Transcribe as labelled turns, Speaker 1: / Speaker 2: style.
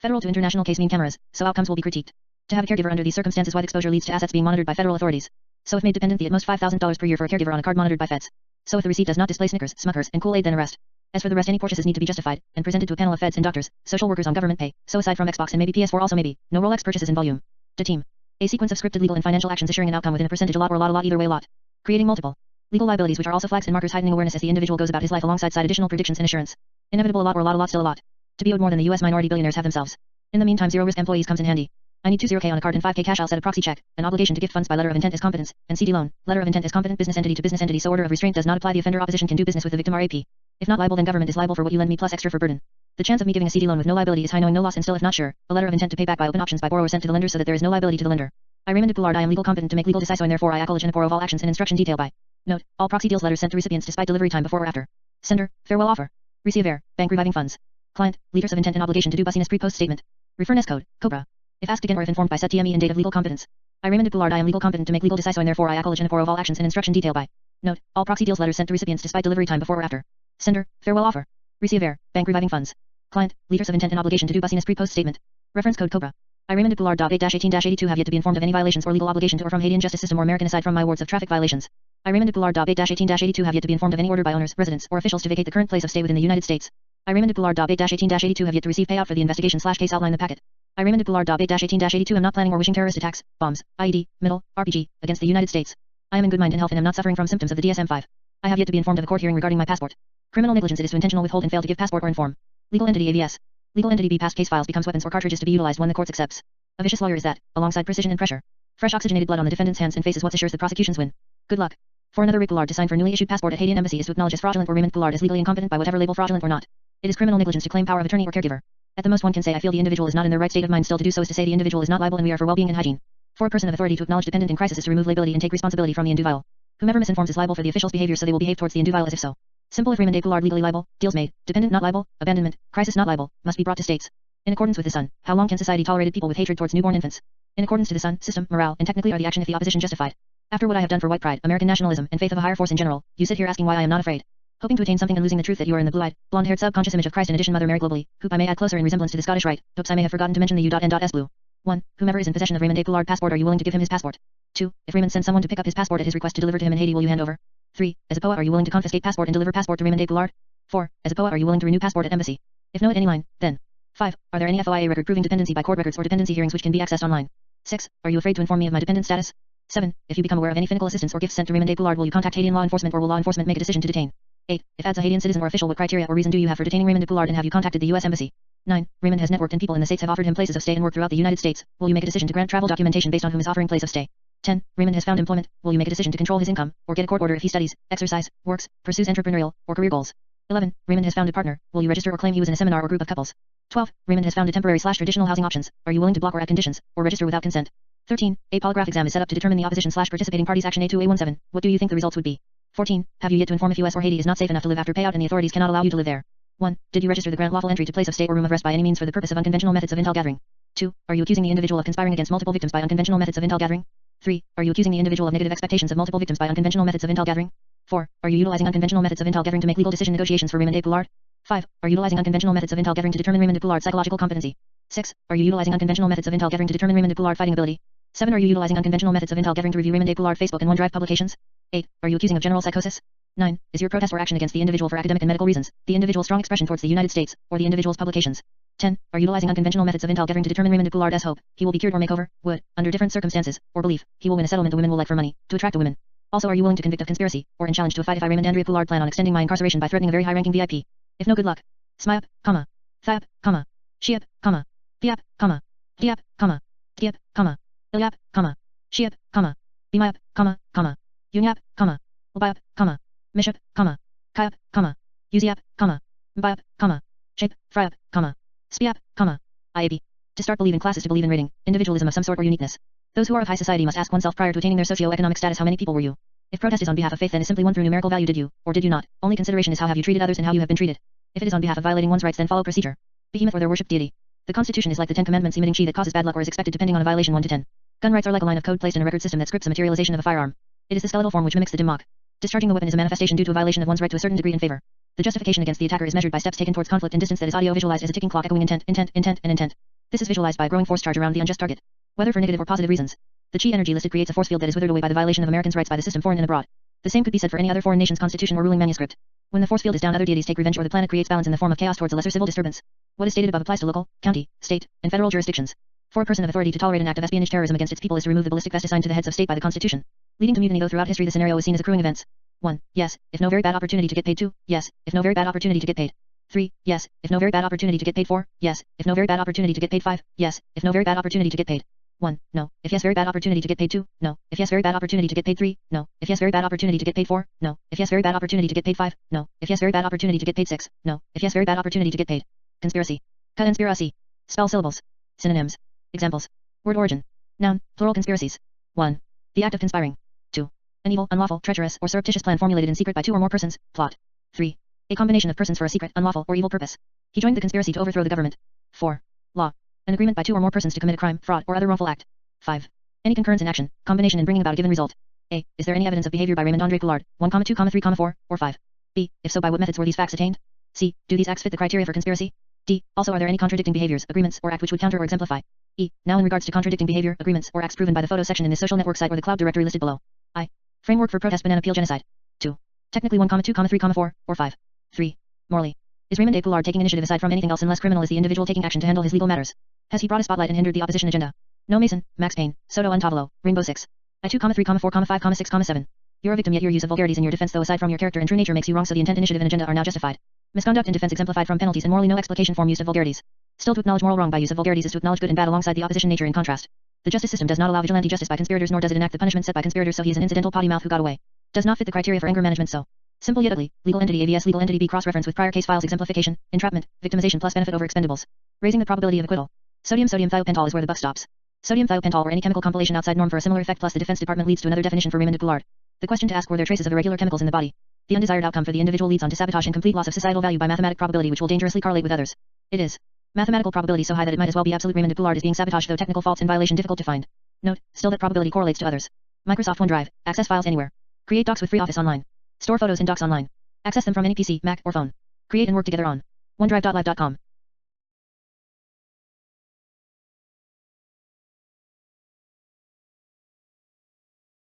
Speaker 1: Federal to international case mean cameras, so outcomes will be critiqued. To have a caregiver under these circumstances, wide exposure leads to assets being monitored by federal authorities. So if made dependent, the at most $5,000 per year for a caregiver on a card monitored by feds. So if the receipt does not display Snickers, Smuckers, and Kool-Aid, then arrest. As for the rest, any purchases need to be justified and presented to a panel of feds and doctors, social workers on government pay. So aside from Xbox and maybe PS4, also maybe no Rolex purchases in volume. The team. A sequence of scripted legal and financial actions assuring an outcome within a percentage, a lot or a lot, either way, a lot. Creating multiple legal liabilities, which are also flags and markers heightening awareness as the individual goes about his life alongside side additional predictions and assurance. Inevitable, a lot or a lot, still a lot. To be owed more than the US minority billionaires have themselves. In the meantime, zero risk employees comes in handy. I need 20K on a card and 5K cash. I'll set a proxy check. An obligation to gift funds by letter of intent is competence, and CD loan. Letter of intent is competent business entity to business entity, so order of restraint does not apply. The offender opposition can do business with the victim RAP. If not liable, then government is liable for what you lend me plus extra for burden. The chance of me giving a CD loan with no liability is high, knowing no loss, and still if not sure, a letter of intent to pay back by open options by borrower sent to the lender so that there is no liability to the lender. I, Raymond Poulard, I am legal competent to make legal decisive, and therefore I acknowledge and abhor of all actions and instruction detail by. Note, all proxy deals letters sent to recipients despite delivery time before or after. Sender, farewell offer. Receiver, bank reviving funds. Client, letters of intent and obligation to do business pre-post statement. Reference code, COBRA. If asked again or if informed by set TME and date of legal competence. I, Raymond Poulard, I am legal competent to make legal decisive, and therefore I acknowledge and abhor of all actions and instruction detail by. Note, all proxy deals letters sent to recipients despite delivery time before or after. Sender, farewell offer. Receiver, bank reviving funds. Client, letters of intent and obligation to do business pre-post statement. Reference code COBRA. I, Raymond Poulard, 8-18-82 have yet to be informed of any violations or legal obligation to or from Haitian justice system or American aside from my awards of traffic violations. I, Raymond Poulard, 8-18-82 have yet to be informed of any order by owners, residents, or officials to vacate the current place of stay within the United States. I, Raymond Poulard, 8-18-82 have yet to receive payout for the investigation/case outline in the packet. I, Raymond Poulard, 8-18-82 am not planning or wishing terrorist attacks, bombs, IED, middle, RPG, against the United States. I am in good mind and health and am not suffering from symptoms of the DSM-5. I have yet to be informed of a court hearing regarding my passport. Criminal negligence, it is to intentional withhold and fail to give passport or inform. Legal entity AVS. Legal entity B, past case files becomes weapons or cartridges to be utilized when the courts accepts. A vicious lawyer is that, alongside precision and pressure. Fresh oxygenated blood on the defendant's hands and face is what assures the prosecution's win. Good luck. For another Rick Poulard to sign for newly issued passport at Haitian embassy is to acknowledge as fraudulent, or Raymond Poulard is legally incompetent by whatever label, fraudulent or not. It is criminal negligence to claim power of attorney or caregiver. At the most one can say I feel the individual is not in their right state of mind. Still to do so is to say the individual is not liable and we are for well-being and hygiene. For a person of authority to acknowledge dependent in crisis is to remove liability and take responsibility from the indivile. Whomever misinforms is liable for the official's behavior, so they will behave towards the indivile as if so. Simple if Raymond Poulard legally liable, deals made, dependent not liable, abandonment, crisis not liable, must be brought to states. In accordance with the Sun, how long can society tolerate people with hatred towards newborn infants? In accordance to the Sun, system, morale, and technically are the action if the opposition justified. After what I have done for white pride, American nationalism, and faith of a higher force in general, you sit here asking why I am not afraid. Hoping to attain something and losing the truth that you are in the blue-eyed, blonde-haired subconscious image of Christ in addition Mother Mary globally, who I may add closer in resemblance to the Scottish Rite. Oops, I may have forgotten to mention the U.N.S. blue. 1. Whomever is in possession of Raymond Poulard passport, are you willing to give him his passport? 2. If Raymond sends someone to pick up his passport at his request to deliver to him in Haiti, will you hand over? 3. As a POA, are you willing to confiscate passport and deliver passport to Raymond Poulard? 4. As a POA, are you willing to renew passport at embassy? If no at any line, then 5. Are there any FOIA record proving dependency by court records or dependency hearings which can be accessed online? 6. Are you afraid to inform me of my dependent status? 7. If you become aware of any financial assistance or gifts sent to Raymond Poulard, will you contact Haitian law enforcement or will law enforcement make a decision to detain? 8. If as a Haitian citizen or official, what criteria or reason do you have for detaining Raymond Poulard and have you contacted the U.S. Embassy? 9. Raymond has networked and people in the States have offered him places of stay and work throughout the United States. Will you make a decision to grant travel documentation based on whom is offering place of stay? 10. Raymond has found employment. Will you make a decision to control his income, or get a court order if he studies, exercise, works, pursues entrepreneurial, or career goals? 11. Raymond has found a partner. Will you register or claim he was in a seminar or group of couples? 12. Raymond has found a temporary/traditional housing options. Are you willing to block or add conditions, or register without consent? 13. A polygraph exam is set up to determine the opposition/participating parties action A2A17. What do you think the results would be? 14. Have you yet to inform if US or Haiti is not safe enough to live after payout and the authorities cannot allow you to live there? 1. Did you register the grant lawful entry to place of stay or room of rest by any means for the purpose of unconventional methods of intel gathering? 2. Are you accusing the individual of conspiring against multiple victims by unconventional methods of intel gathering? 3. Are you accusing the individual of negative expectations of multiple victims by unconventional methods of intel gathering? 4. Are you utilizing unconventional methods of intel gathering to make legal decision negotiations for Raymond Poulard? 5. Are you utilizing unconventional methods of intel gathering to determine Raymond Poulard's psychological competency? 6. Are you utilizing unconventional methods of intel gathering to determine Raymond Poulard fighting ability? 7. Are you utilizing unconventional methods of intel gathering to review Raymond Poulard Facebook and OneDrive publications? 8. Are you accusing of general psychosis? 9. Is your protest or action against the individual for academic and medical reasons, the individual's strong expression towards the United States, or the individual's publications? 10. Are utilizing unconventional methods of intel gathering to determine Raymond Poulard's hope, he will be cured or makeover, would, under different circumstances, or belief, he will win a settlement the women will like for money, to attract the women. Also, are you willing to convict of conspiracy, or in challenge to a fight if I Raymond Andrea Poulard plan on extending my incarceration by threatening a very high-ranking VIP? If no, good luck. Smyap, comma. Thiap, comma. Shiap, comma. Thiap, comma. Thiap, comma. Thiap, comma. Ilyap, comma. Shiap, comma. Bimyap, comma. Yunyap, comma. Ubayap, comma. Mishap, comma. Kayap, comma. Uziap, comma. Mbayap, comma. Shape, fryap, comma. Spiap, comma. IAB. To start believe in class is to believe in rating, individualism of some sort or uniqueness. Those who are of high society must ask oneself prior to attaining their socio-economic status how many people were you. If protest is on behalf of faith then is simply one through numerical value did you, or did you not. Only consideration is how have you treated others and how you have been treated. If it is on behalf of violating one's rights then follow procedure. Behemoth or their worship deity. The Constitution is like the 10 Commandments emitting chi that causes bad luck or is expected depending on a violation 1 to 10. Gun rights are like a line of code placed in a record system that scripts the materialization of a firearm. It is the skeletal form which mimics the dim mock. Discharging a weapon is a manifestation due to a violation of one's right to a certain degree in favor. The justification against the attacker is measured by steps taken towards conflict and distance that is audio visualized as a ticking clock echoing intent. This is visualized by a growing force charge around the unjust target. Whether for negative or positive reasons. The chi energy listed creates a force field that is withered away by the violation of Americans' rights by the system foreign and abroad. The same could be said for any other foreign nation's constitution or ruling manuscript. When the force field is down, other deities take revenge or the planet creates balance in the form of chaos towards a lesser civil disturbance. What is stated above applies to local, county, state, and federal jurisdictions. For a person of authority to tolerate an act of espionage terrorism against its people is to remove the ballistic vest assigned to the heads of state by the Constitution, leading to mutiny. Though throughout history the scenario was seen as accruing events. 1. Yes, if no very bad opportunity to get paid. 2. Yes, if no very bad opportunity to get paid. 3. Yes, if no very bad opportunity to get paid. 4. Yes, if no very bad opportunity to get paid. 5. Yes, if no very bad opportunity to get paid. 1. No. If yes, very bad opportunity to get paid. 2. No. If yes, very bad opportunity to get paid. 3. No. If yes, very bad opportunity to get paid. 4. No. If yes, very bad opportunity to get paid. 5. No. If yes, very bad opportunity to get paid. 6. No. If yes, very bad opportunity to get paid. Conspiracy. Conspiracy. Spell syllables. Synonyms. Examples. Word origin. Noun, plural conspiracies. 1. The act of conspiring. 2. An evil, unlawful, treacherous, or surreptitious plan formulated in secret by 2 or more persons. Plot. 3. A combination of persons for a secret, unlawful, or evil purpose. He joined the conspiracy to overthrow the government. 4. Law. An agreement by 2 or more persons to commit a crime, fraud, or other wrongful act. 5. Any concurrence in action, combination in bringing about a given result. A. Is there any evidence of behavior by Raymond Andre Coulard, 1, 2, 3, 4, or 5? B. If so, by what methods were these facts attained? C. Do these acts fit the criteria for conspiracy? D. Also, are there any contradicting behaviors, agreements, or act which would counter or exemplify? E. Now in regards to contradicting behavior, agreements, or acts proven by the photo section in this social network site or the cloud directory listed below. I. Framework for protest banana peel genocide. 2. Technically 1, 2, 3, 4, or 5. 3. Morally. Is Raymond A. Coulard taking initiative aside from anything else and less criminal is the individual taking action to handle his legal matters? Has he brought a spotlight and hindered the opposition agenda? No. Mason, Max Payne, Soto Untavalo, Rainbow 6. I 2, 3, 4, 5, 6, 7. You're a victim yet your use of vulgarities in your defense though aside from your character and true nature makes you wrong so the intent initiative and agenda are now justified. Misconduct in defense exemplified from penalties and morally no explication form used of vulgarities. Still to acknowledge moral wrong by use of vulgarities is to acknowledge good and bad alongside the opposition nature in contrast. The justice system does not allow vigilante justice by conspirators nor does it enact the punishment set by conspirators so he is an incidental potty mouth who got away. Does not fit the criteria for anger management so. Simple yet ugly, legal entity AVS legal entity B cross-reference with prior case files exemplification, entrapment, victimization plus benefit over expendables. Raising the probability of acquittal. Sodium thiopental is where the buck stops. Sodium thiopental or any chemical compilation outside norm for a similar effect plus the Defense Department leads to another definition for Raymond Coulard. The question to ask were there traces of irregular chemicals in the body. The undesired outcome for the individual leads on to sabotage and complete loss of societal value by mathematic probability which will dangerously correlate with others. It is. Mathematical probability so high that it might as well be absolute. Raymond Coulard is being sabotaged though technical faults and violation difficult to find. Note, still that probability correlates to others. Microsoft OneDrive, access files anywhere. Create docs with FreeOffice Online. Store photos in docs online. Access them from any PC, Mac, or phone. Create and work together on OneDrive.live.com.